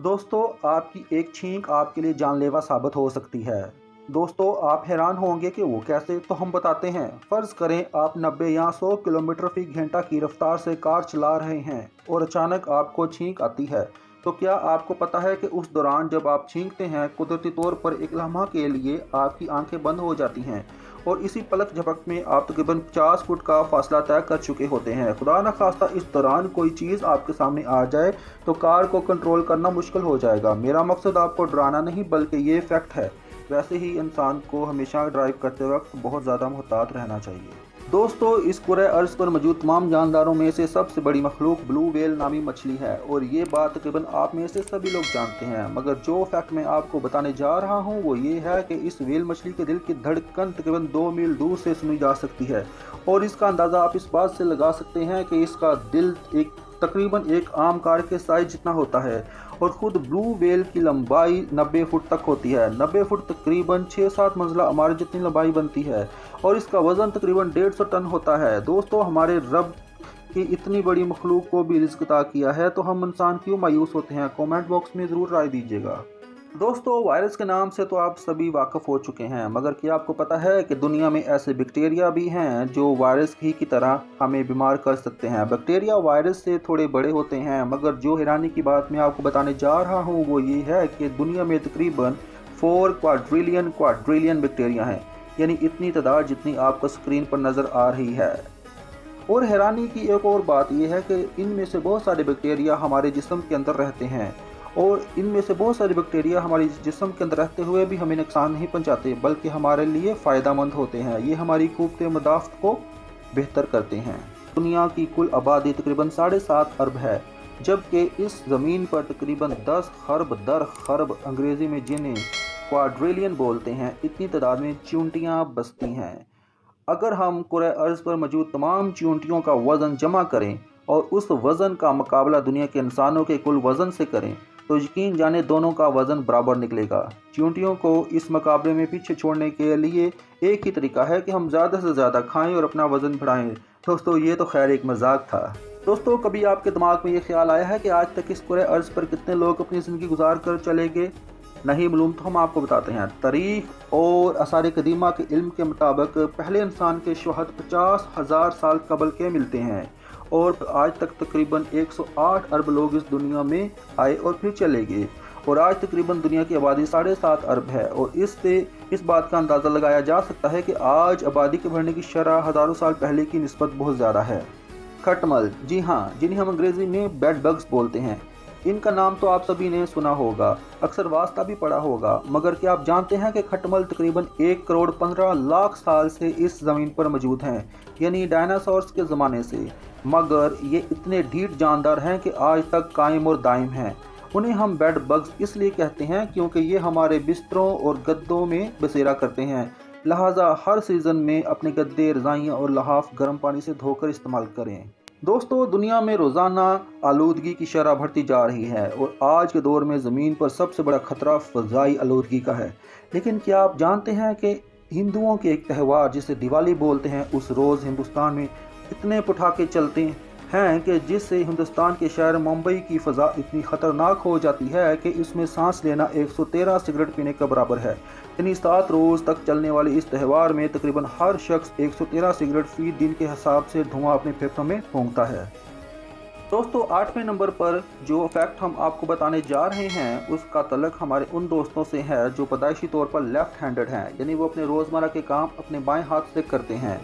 दोस्तों, आपकी एक छींक आपके लिए जानलेवा साबित हो सकती है। दोस्तों, आप हैरान होंगे कि वो कैसे, तो हम बताते हैं। फ़र्ज़ करें आप 90 या 100 किलोमीटर फ़ी घंटा की रफ्तार से कार चला रहे हैं और अचानक आपको छींक आती है। तो क्या आपको पता है कि उस दौरान जब आप छींकते हैं, कुदरती तौर पर एक लम्हा के लिए आपकी आंखें बंद हो जाती हैं और इसी पलक झपक में आप तकरीबन 50 फुट का फासला तय कर चुके होते हैं। खुदा न खास्ता इस दौरान कोई चीज़ आपके सामने आ जाए तो कार को कंट्रोल करना मुश्किल हो जाएगा। मेरा मकसद आपको डराना नहीं बल्कि ये फैक्ट है। वैसे ही इंसान को हमेशा ड्राइव करते वक्त बहुत ज़्यादा मुहतात रहना चाहिए। दोस्तों, इस कुरे अर्ज़ पर मौजूद तमाम जानदारों में से सबसे बड़ी मखलूक ब्लू व्हेल नामी मछली है और ये बात तकरीबन आप में से सभी लोग जानते हैं। मगर जो फैक्ट मैं आपको बताने जा रहा हूँ वो ये है कि इस व्हेल मछली के दिल की धड़कन तकरीबन 2 मील दूर से सुनी जा सकती है और इसका अंदाज़ा आप इस बात से लगा सकते हैं कि इसका दिल तकरीबन एक आम कार के साइज जितना होता है और ख़ुद ब्लू व्हेल की लंबाई 90 फुट तक होती है। 90 फुट तकरीबन 6-7 मंजिला इमारत जितनी लंबाई बनती है और इसका वज़न तकरीबन 150 टन होता है। दोस्तों, हमारे रब की इतनी बड़ी मखलूक को भी रिज़्क़ अता किया है तो हम इंसान क्यों मायूस होते हैं? कमेंट बॉक्स में ज़रूर राय दीजिएगा। दोस्तों, वायरस के नाम से तो आप सभी वाकिफ़ हो चुके हैं, मगर क्या आपको पता है कि दुनिया में ऐसे बैक्टीरिया भी हैं जो वायरस ही की तरह हमें बीमार कर सकते हैं। बैक्टीरिया वायरस से थोड़े बड़े होते हैं, मगर जो हैरानी की बात मैं आपको बताने जा रहा हूँ वो ये है कि दुनिया में तकरीबन 4 क्वाड्रिलियन बैक्टीरिया हैं, यानी इतनी तादाद जितनी आपको स्क्रीन पर नज़र आ रही है। और हैरानी की एक और बात यह है कि इनमें से बहुत सारे बैक्टीरिया हमारे जिस्म के अंदर रहते हैं और इनमें से बहुत सारे बैक्टीरिया हमारे जिस्म के अंदर रहते हुए भी हमें नुकसान नहीं पहुंचाते बल्कि हमारे लिए फ़ायदेमंद होते हैं। ये हमारी क़ुव्वत मदाफ़त को बेहतर करते हैं। दुनिया की कुल आबादी तकरीबन 7.5 अरब है, जबकि इस ज़मीन पर तकरीबन 10 खरब अंग्रेज़ी में जिन्हें क्वाड्रिलियन बोलते हैं, इतनी तादाद में चींटियाँ बसती हैं। अगर हम कुरे अर्ज़ पर मौजूद तमाम चींटियों का वज़न जमा करें और उस वज़न का मुकाबला दुनिया के इंसानों के कुल वज़न से करें तो यकीन जाने दोनों का वज़न बराबर निकलेगा। चींटियों को इस मुकाबले में पीछे छोड़ने के लिए एक ही तरीका है कि हम ज़्यादा से ज़्यादा खाएं और अपना वज़न बढ़ाएं। दोस्तों, ये तो खैर एक मजाक था। दोस्तों, कभी आपके दिमाग में ये ख्याल आया है कि आज तक इस कुरे अर्ज़ पर कितने लोग अपनी ज़िंदगी गुजार कर चले गए? नहीं मालूम तो हम आपको बताते हैं। तारीख़ और आसार कदीमा के इल्म के मुताबिक पहले इंसान के शोहद 50,000 साल कबल के मिलते हैं और आज तक तकरीबन 108 अरब लोग इस दुनिया में आए और फिर चले गए और आज तकरीबन दुनिया की आबादी 7.5 अरब है और इससे इस बात का अंदाज़ा लगाया जा सकता है कि आज आबादी के बढ़ने की शरह हज़ारों साल पहले की निस्बत बहुत ज़्यादा है। खटमल, जी हाँ, जिन्हें हम अंग्रेज़ी में बेड बग्स बोलते हैं, इनका नाम तो आप सभी ने सुना होगा, अक्सर वास्ता भी पढ़ा होगा। मगर क्या आप जानते हैं कि खटमल तकरीबन 1 करोड़ 15 लाख साल से इस ज़मीन पर मौजूद हैं, यानी डायनासोर्स के ज़माने से। मगर ये इतने ढीठ जानदार हैं कि आज तक कायम और दायम हैं। उन्हें हम बेड बग्स इसलिए कहते हैं क्योंकि ये हमारे बिस्तरों और गद्दों में बसेरा करते हैं, लिहाजा हर सीज़न में अपने गद्दे, रज़ाइयाँ और लहाफ गर्म पानी से धोकर इस्तेमाल करें। दोस्तों, दुनिया में रोज़ाना आलूदगी की शरह बढ़ती जा रही है और आज के दौर में ज़मीन पर सबसे बड़ा ख़तरा फ़ज़ाई आलूदगी का है। लेकिन क्या आप जानते हैं कि हिंदुओं के एक त्यौहार जिसे दिवाली बोलते हैं, उस रोज़ हिंदुस्तान में इतने पटाखे चलते हैं कि जिससे हिंदुस्तान के शहर मुंबई की फ़ज़ा इतनी ख़तरनाक हो जाती है कि इसमें सांस लेना 113 सिगरेट पीने के बराबर है। यानी 7 रोज़ तक चलने वाले इस त्यौहार में तकरीबन हर शख्स 113 सिगरेट फ़ी दिन के हिसाब से धुआं अपने फेफड़ों में फूंकता है। दोस्तों, 8वें नंबर पर जो फैक्ट हम आपको बताने जा रहे हैं उसका तल्लुक़ हमारे उन दोस्तों से है जो पैदाइशी तौर पर लेफ़्ट हैंडेड हैं, यानी वो अपने रोज़मर्रा के काम अपने बाएं हाथ से करते हैं।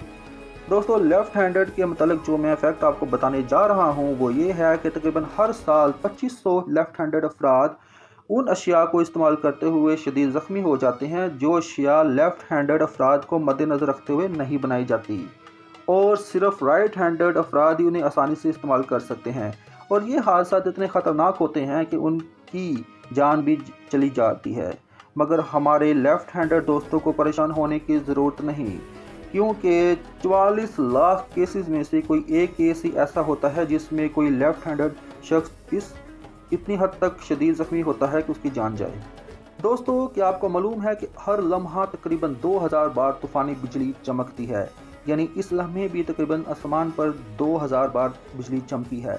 दोस्तों, लेफ़्ट हैंडेड के मतलब जो मैं फैक्ट आपको बताने जा रहा हूँ वो ये है कि तकरीबन हर साल 2500 लेफ़्ट हैंडेड अफराद उन अशिया को इस्तेमाल करते हुए शदीद ज़ख्मी हो जाते हैं जो अशिया लेफ़्ट हैंडेड अफराद को मद्देनज़र रखते हुए नहीं बनाई जाती और सिर्फ राइट हैंडेड अफराद ही उन्हें आसानी से इस्तेमाल कर सकते हैं। और ये हादसा इतने ख़तरनाक होते हैं कि उनकी जान भी चली जाती है। मगर हमारे लेफ़्ट हैंडेड दोस्तों को परेशान होने की ज़रूरत नहीं, क्योंकि 44 लाख केसेस में से कोई एक केस ही ऐसा होता है जिसमें कोई लेफ़्ट हैंडेड शख्स इतनी हद तक शदीद ज़ख्मी होता है कि उसकी जान जाए। दोस्तों, क्या आपको मालूम है कि हर लम्हा तकरीबन 2000 बार तूफ़ानी बिजली चमकती है, यानी इस लम्हे भी तकरीबन आसमान पर 2000 बार बिजली चमकी है।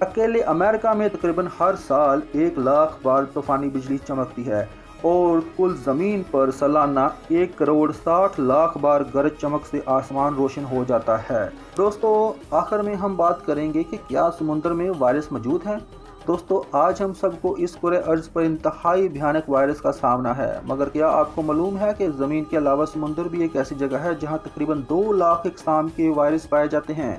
अकेले अमेरिका में तकरीबन हर साल 1 लाख बार तूफानी बिजली चमकती है और कुल ज़मीन पर सालाना 1 करोड़ 60 लाख बार गरज चमक से आसमान रोशन हो जाता है। दोस्तों आखिर में हम बात करेंगे कि क्या समुद्र में वायरस मौजूद हैं। दोस्तों आज हम सबको इस पूरे अर्ज पर इंतहाई भयानक वायरस का सामना है, मगर क्या आपको मालूम है कि ज़मीन के अलावा समुद्र भी एक ऐसी जगह है जहां तकरीबन 2 लाख इकसाम के वायरस पाए जाते हैं।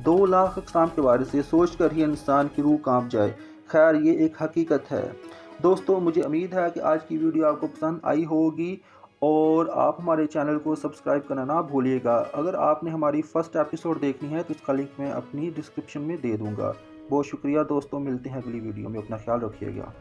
2 लाख इकसाम के वायरस, ये सोच कर ही इंसान की रूह कांप जाए। खैर ये एक हकीकत है। दोस्तों मुझे उम्मीद है कि आज की वीडियो आपको पसंद आई होगी और आप हमारे चैनल को सब्सक्राइब करना ना भूलिएगा। अगर आपने हमारी फर्स्ट एपिसोड देखनी है तो इसका लिंक मैं अपनी डिस्क्रिप्शन में दे दूंगा। बहुत शुक्रिया दोस्तों, मिलते हैं अगली वीडियो में, अपना ख्याल रखिएगा।